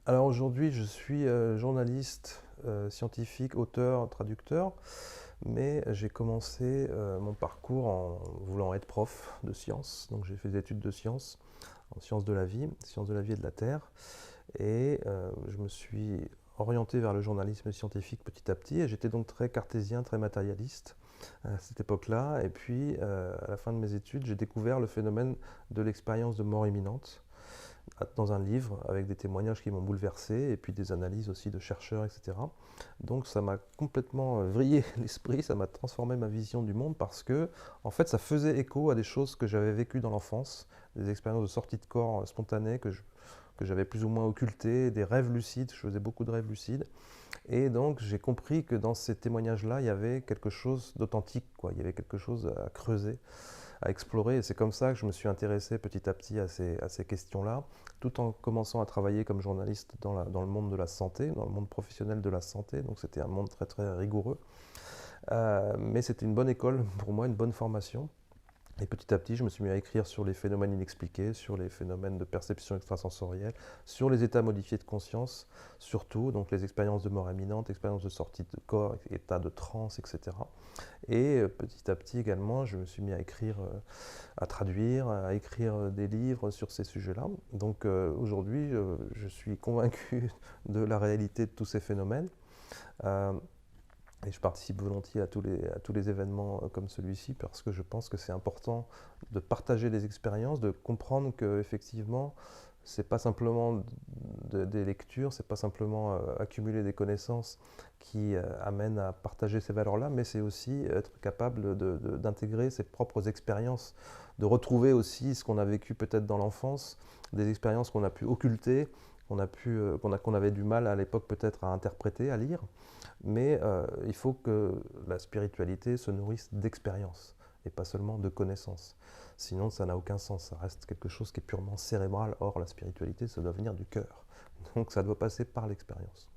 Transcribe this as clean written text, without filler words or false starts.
Alors aujourd'hui, je suis journaliste, scientifique, auteur, traducteur, mais j'ai commencé mon parcours en voulant être prof de sciences. Donc j'ai fait des études de sciences, en sciences de la vie et de la Terre, et je me suis orienté vers le journalisme scientifique petit à petit, et j'étais donc très cartésien, très matérialiste à cette époque-là. Et puis, à la fin de mes études, j'ai découvert le phénomène de l'expérience de mort imminente dans un livre avec des témoignages qui m'ont bouleversé et puis des analyses aussi de chercheurs, etc. Donc ça m'a complètement vrillé l'esprit, ça m'a transformé ma vision du monde parce que en fait ça faisait écho à des choses que j'avais vécues dans l'enfance, des expériences de sortie de corps spontanées que j'avais plus ou moins occultées, des rêves lucides, je faisais beaucoup de rêves lucides. Et donc j'ai compris que dans ces témoignages-là, il y avait quelque chose d'authentique, quoi. Il y avait quelque chose à creuser, à explorer. Et c'est comme ça que je me suis intéressé petit à petit à ces questions-là, tout en commençant à travailler comme journaliste dans le monde de la santé, dans le monde professionnel de la santé. Donc c'était un monde très très rigoureux. Mais c'était une bonne école pour moi, une bonne formation. Et petit à petit, je me suis mis à écrire sur les phénomènes inexpliqués, sur les phénomènes de perception extrasensorielle, sur les états modifiés de conscience, surtout, donc les expériences de mort imminente, expériences de sortie de corps, états de transe, etc. Et petit à petit également, je me suis mis à écrire, à traduire, à écrire des livres sur ces sujets-là. Donc aujourd'hui, je suis convaincu de la réalité de tous ces phénomènes. Euh, et je participe volontiers à tous les événements comme celui-ci parce que je pense que c'est important de partager les expériences, de comprendre que effectivement, c'est pas simplement des lectures, c'est pas simplement accumuler des connaissances qui amènent à partager ces valeurs-là, mais c'est aussi être capable d'intégrer ses propres expériences, de retrouver aussi ce qu'on a vécu peut-être dans l'enfance, des expériences qu'on a pu occulter, qu'on avait du mal à l'époque peut-être à interpréter, à lire. Mais il faut que la spiritualité se nourrisse d'expérience et pas seulement de connaissances. Sinon, ça n'a aucun sens. Ça reste quelque chose qui est purement cérébral. Or, la spiritualité, ça doit venir du cœur. Donc, ça doit passer par l'expérience.